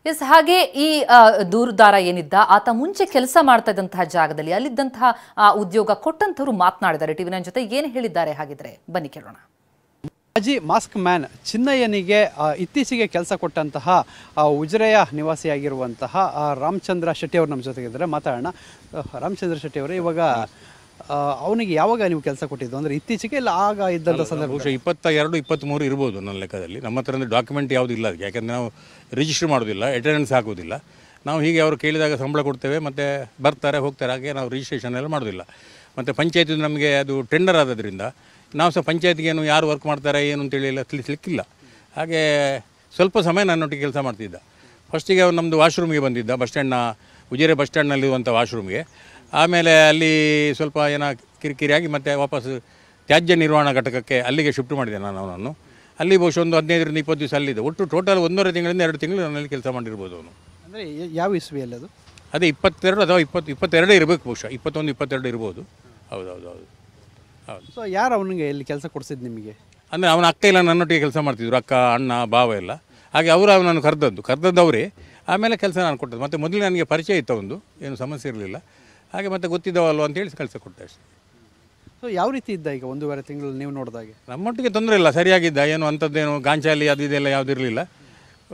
S ಹಾಗೆ ಈ ದೂರುದಾರ ಏನಿದ್ದ ಆತ ಮುಂಚೆ ಕೆಲಸ ಮಾಡ್ತಾ ಇದ್ದಂತಹ ಜಾಗದಲ್ಲಿ ಅಲ್ಲಿದ್ದಂತಹ ಉದ್ಯೋಗ ಕೊಟ್ಟಂತವರು ಮಾತನಾಡಿದ್ದಾರೆ. ಟಿವಿ9 ಜೊತೆ ಏನು ಹೇಳಿದ್ದಾರೆ ಹಾಗಿದ್ರೆ ಬನ್ನಿ ಕೇಳೋಣ. ಮಾಜಿ ಮಾಸ್ಕ್ ಮ್ಯಾನ್ ಚಿನ್ನಯ್ಯನಿಗೆ ಇತ್ತೀಚೆಗೆ ಕೆಲಸ ಕೊಟ್ಟಂತಹ ಉಜಿರೆಯ ನಿವಾಸಿಯಾಗಿರುವಂತಹ ರಾಮಚಂದ್ರ ಶೆಟ್ಟಿ ಅವರು ನಮ್ಮ ಜೊತೆಗಿದ್ದಾರೆ. ಮಾತಾಡೋಣ. ರಾಮಚಂದ್ರ ಶೆಟ್ಟಿ ಅವರು, ಇವಾಗ ಅವನಿಗೆ ಯಾವಾಗ ನೀವು ಕೆಲಸ ಕೊಟ್ಟಿದ್ದು ಅಂದರೆ ಇತ್ತೀಚೆಗೆ ಇಲ್ಲ ಆಗ ಇದ್ದಂಥ ಸಂದರ್ಭ? ಬಹುಶಃ 22-23 ಇರ್ಬೋದು ನನ್ನ ಲೆಕ್ಕದಲ್ಲಿ. ನಮ್ಮ ಹತ್ರ ಡಾಕ್ಯುಮೆಂಟ್ ಯಾವುದೂ ಇಲ್ಲ ಅದಕ್ಕೆ, ಯಾಕೆಂದರೆ ನಾವು ರಿಜಿಸ್ಟರ್ ಮಾಡೋದಿಲ್ಲ, ಅಟೆಂಡೆನ್ಸ್ ಹಾಕೋದಿಲ್ಲ. ನಾವು ಹೀಗೆ ಅವರು ಕೇಳಿದಾಗ ಸಂಬಳ ಕೊಡ್ತೇವೆ, ಮತ್ತು ಬರ್ತಾರೆ ಹೋಗ್ತಾರೆ, ಹಾಗೆ ನಾವು ರಿಜಿಸ್ಟ್ರೇಷನ್ ಎಲ್ಲ ಮಾಡೋದಿಲ್ಲ. ಮತ್ತು ಪಂಚಾಯತ್ ನಮಗೆ ಅದು ಟೆಂಡರ್ ಆದದ್ರಿಂದ ನಾವು ಸಹ ಪಂಚಾಯತ್ಗೆ ಏನು ಯಾರು ವರ್ಕ್ ಮಾಡ್ತಾರೆ ಏನು ಅಂತೇಳಿ ಎಲ್ಲ ತಿಳಿಸ್ಲಿಕ್ಕಿಲ್ಲ. ಹಾಗೆ ಸ್ವಲ್ಪ ಸಮಯ ನನ್ನೊಟ್ಟಿಗೆ ಕೆಲಸ ಮಾಡ್ತಿದ್ದ. ಫಸ್ಟಿಗೆ ಅವನು ನಮ್ಮದು ವಾಶ್ರೂಮ್ಗೆ ಬಂದಿದ್ದ, ಉಜಿರೆ ಬಸ್ ಸ್ಟ್ಯಾಂಡ್ನಲ್ಲಿರುವಂಥ ವಾಶ್ರೂಮ್ಗೆ. ಆಮೇಲೆ ಅಲ್ಲಿ ಸ್ವಲ್ಪ ಏನೋ ಕಿರಿಕಿರಿಯಾಗಿ ಮತ್ತೆ ವಾಪಸ್ ತ್ಯಾಜ್ಯ ನಿರ್ವಹಣಾ ಘಟಕಕ್ಕೆ ಅಲ್ಲಿಗೆ ಶಿಫ್ಟ್ ಮಾಡಿದೆ ನಾನು ಅವನನ್ನು. ಅಲ್ಲಿ ಬಹುಶಃ ಒಂದು 15-20 ದಿವಸ ಅಲ್ಲಿದೆ. ಒಟ್ಟು ಟೋಟಲ್ 1.5 ತಿಂಗಳಿಂದ 2 ತಿಂಗಳು ನನ್ನಲ್ಲಿ ಕೆಲಸ ಮಾಡಿರ್ಬೋದು ಅವನು. ಅಂದರೆ ಯಾವ ಇಸ್ವಿಯಲ್ಲಿ ಅದು? ಅದೇ 22 ಅಥವಾ 22 ಇರಬೇಕು, ಬಹುಶಃ 21-22 ಇರ್ಬೋದು. ಹೌದು. ಸೊ ಯಾರು ಅವನಿಗೆ ಇಲ್ಲಿ ಕೆಲಸ ಕೊಡಿಸಿದ್ದು ನಿಮಗೆ? ಅಂದರೆ ಅವನ ಅಕ್ಕ ಎಲ್ಲ ನನ್ನೊಟ್ಟಿಗೆ ಕೆಲಸ ಮಾಡ್ತಿದ್ರು, ಅಕ್ಕ ಅಣ್ಣ ಭಾವ ಎಲ್ಲ. ಹಾಗೆ ಅವರು ಅವನನ್ನು ಕರೆದದ್ದು ಅವರೇ. ಆಮೇಲೆ ಕೆಲಸ ನಾನು ಕೊಟ್ಟದ್ದು. ಮತ್ತು ಮೊದಲು ನನಗೆ ಪರಿಚಯ ಇತ್ತು, ಒಂದು ಏನು ಸಮಸ್ಯೆ ಇರಲಿಲ್ಲ. ಹಾಗೆ ಮತ್ತೆ ಗೊತ್ತಿದ್ದವಲ್ವ ಅಂತೇಳಿ ಕೆಲಸ ಕೊಟ್ಟೆ ಅಷ್ಟೇ. ಸೊ ಯಾವ ರೀತಿ ಇದ್ದ ಈಗ 1.5 ತಿಂಗಳು ನೀವು ನೋಡಿದಾಗೆ? ನಮ್ಮೊಟ್ಟಿಗೆ ತೊಂದರೆ ಇಲ್ಲ, ಸರಿಯಾಗಿದ್ದ. ಏನು ಅಂಥದ್ದೇನು ಗಾಂಚಾಲಿ ಅದು ಇದೆಲ್ಲ ಯಾವುದಿರಲಿಲ್ಲ.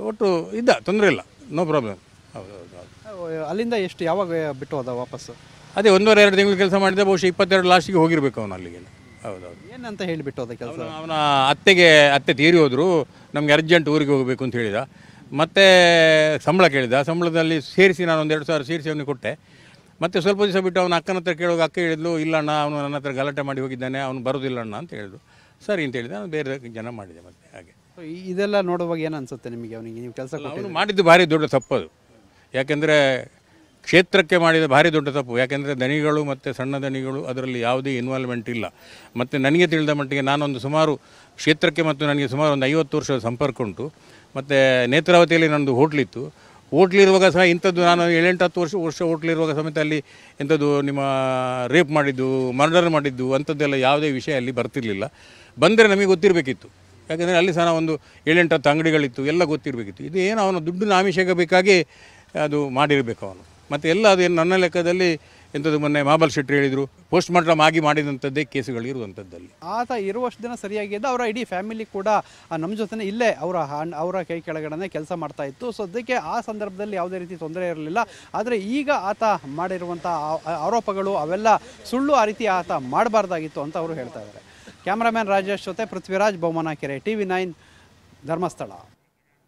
ಒಟ್ಟು ಇದ್ದ, ತೊಂದರೆ ಇಲ್ಲ, ನೋ ಪ್ರಾಬ್ಲಮ್. ಹೌದು. ಅಲ್ಲಿಂದ ಎಷ್ಟು ಯಾವಾಗ ಬಿಟ್ಟು ಹೋದ ವಾಪಸ್ಸು? ಅದೇ 1.5-2 ತಿಂಗಳು ಕೆಲಸ ಮಾಡಿದ್ದೆ. ಬಹುಶಃ 22 ಲಾಸ್ಟಿಗೆ ಹೋಗಿರಬೇಕು ಅವನು ಅಲ್ಲಿಗೆ. ಹೌದು. ಏನಂತ ಹೇಳಿಬಿಟ್ಟು ಹೋದ ಕೆಲಸ? ಅವನ ಅತ್ತೆ ತೀರಿ ಹೋದರು, ನಮಗೆ ಅರ್ಜೆಂಟ್ ಊರಿಗೆ ಹೋಗಬೇಕು ಅಂತ ಹೇಳಿದ. ಮತ್ತು ಸಂಬಳ ಕೇಳಿದ. ಸಂಬಳದಲ್ಲಿ ಸೇರಿಸಿ ನಾನು 1-2 ಸಾವಿರ ಸೇರಿಸಿ ಅವನಿಗೆ ಕೊಟ್ಟೆ. ಮತ್ತು ಸ್ವಲ್ಪ ದಿವಸ ಬಿಟ್ಟು ಅವನ ಅಕ್ಕನ ಹತ್ರ ಕೇಳುವಾಗ ಅಕ್ಕ ಹೇಳಿದ್ಲು, ಇಲ್ಲಣ್ಣ ಅವನು ನನ್ನ ಹತ್ರ ಗಲಾಟೆ ಮಾಡಿ ಹೋಗಿದ್ದಾನೆ, ಅವನು ಬರೋದಿಲ್ಲಣ್ಣ ಅಂತ ಹೇಳಿದ್ರು. ಸರಿ ಅಂತ ಹೇಳಿದೆ. ನಾನು ಬೇರೆ ಜನ ಮಾಡಿದೆ ಮತ್ತೆ. ಹಾಗೆ ಇದೆಲ್ಲ ನೋಡುವಾಗ ಏನು ಅನಿಸುತ್ತೆ ನಿಮಗೆ? ಅವನಿಗೆ ನೀವು ಕೆಲಸ ಅವನು ಮಾಡಿದ್ದು ಭಾರಿ ದೊಡ್ಡ ತಪ್ಪದು. ಯಾಕೆಂದರೆ ಕ್ಷೇತ್ರಕ್ಕೆ ಮಾಡಿದ ಭಾರಿ ದೊಡ್ಡ ತಪ್ಪು. ಯಾಕೆಂದರೆ ದನಿಗಳು ಮತ್ತು ಸಣ್ಣ ದನಿಗಳು ಅದರಲ್ಲಿ ಯಾವುದೇ ಇನ್ವಾಲ್ವ್ಮೆಂಟ್ ಇಲ್ಲ. ಮತ್ತು ನನಗೆ ತಿಳಿದ ಮಟ್ಟಿಗೆ ನಾನೊಂದು ಸುಮಾರು ಕ್ಷೇತ್ರಕ್ಕೆ ಮತ್ತು ನನಗೆ ಸುಮಾರು ಒಂದು 50 ವರ್ಷದ ಸಂಪರ್ಕ ಉಂಟು. ಮತ್ತು ನೇತ್ರಾವತಿಯಲ್ಲಿ ನನ್ನದು ಹೋಟ್ಲಿತ್ತು. ಹೋಟ್ಲಿರುವಾಗ ಸಹ ಇಂಥದ್ದು ನಾನು 7-10 ವರ್ಷ ಹೋಟ್ಲಿರುವಾಗ ಸಮೇತ ಅಲ್ಲಿ ಎಂಥದ್ದು ನಿಮ್ಮ ರೇಪ್ ಮಾಡಿದ್ದು, ಮರ್ಡರ್ ಮಾಡಿದ್ದು ಅಂಥದ್ದೆಲ್ಲ ಯಾವುದೇ ವಿಷಯ ಅಲ್ಲಿ ಬರ್ತಿರಲಿಲ್ಲ. ಬಂದರೆ ನಮಗೆ ಗೊತ್ತಿರಬೇಕಿತ್ತು. ಯಾಕೆಂದರೆ ಅಲ್ಲಿ ಸಹ ಒಂದು 7-10 ಅಂಗಡಿಗಳಿತ್ತು, ಎಲ್ಲ ಗೊತ್ತಿರಬೇಕಿತ್ತು. ಇದು ಏನು ಅವನು ದುಡ್ಡಿನ ಆಮಿಷಕ್ಕೆ ಬೇಕಾಗಿ ಅದು ಮಾಡಿರಬೇಕು ಅವನು. ಮತ್ತು ಎಲ್ಲ ಅದು ಏನು ನನ್ನ ಲೆಕ್ಕದಲ್ಲಿ ಎಂಥದ್ದು ಮೊನ್ನೆ ಮಹಾಬಲ್ ಶೆಟ್ಟಿ ಹೇಳಿದರು, ಪೋಸ್ಟ್ ಮಾರ್ಟಮ್ ಆಗಿ ಮಾಡಿದಂಥದ್ದೇ ಕೇಸುಗಳು ಇರುವಂಥದ್ದಲ್ಲಿ. ಆತ ಇರುವಷ್ಟು ದಿನ ಸರಿಯಾಗಿದ್ದ. ಅವರ ಇಡೀ ಫ್ಯಾಮಿಲಿ ಕೂಡ ನಮ್ಮ ಜೊತೆ ಇಲ್ಲೇ ಅವರ ಕೈ ಕೆಳಗಡೆ ಕೆಲಸ ಮಾಡ್ತಾ ಇತ್ತು. ಸೊ ಅದಕ್ಕೆ ಆ ಸಂದರ್ಭದಲ್ಲಿ ಯಾವುದೇ ರೀತಿ ತೊಂದರೆ ಇರಲಿಲ್ಲ. ಆದರೆ ಈಗ ಆತ ಮಾಡಿರುವಂಥ ಆರೋಪಗಳು ಅವೆಲ್ಲ ಸುಳ್ಳು. ಆ ರೀತಿ ಆತ ಮಾಡಬಾರ್ದಾಗಿತ್ತು ಅಂತ ಅವರು ಹೇಳ್ತಾ ಇದ್ದಾರೆ. ಕ್ಯಾಮ್ರಾಮ್ಯಾನ್ ರಾಜೇಶ್ ಜೊತೆ ಪೃಥ್ವಿರಾಜ್, ಬೊಮ್ಮನಕೆರೆ, ಟಿವಿ9 ಧರ್ಮಸ್ಥಳ.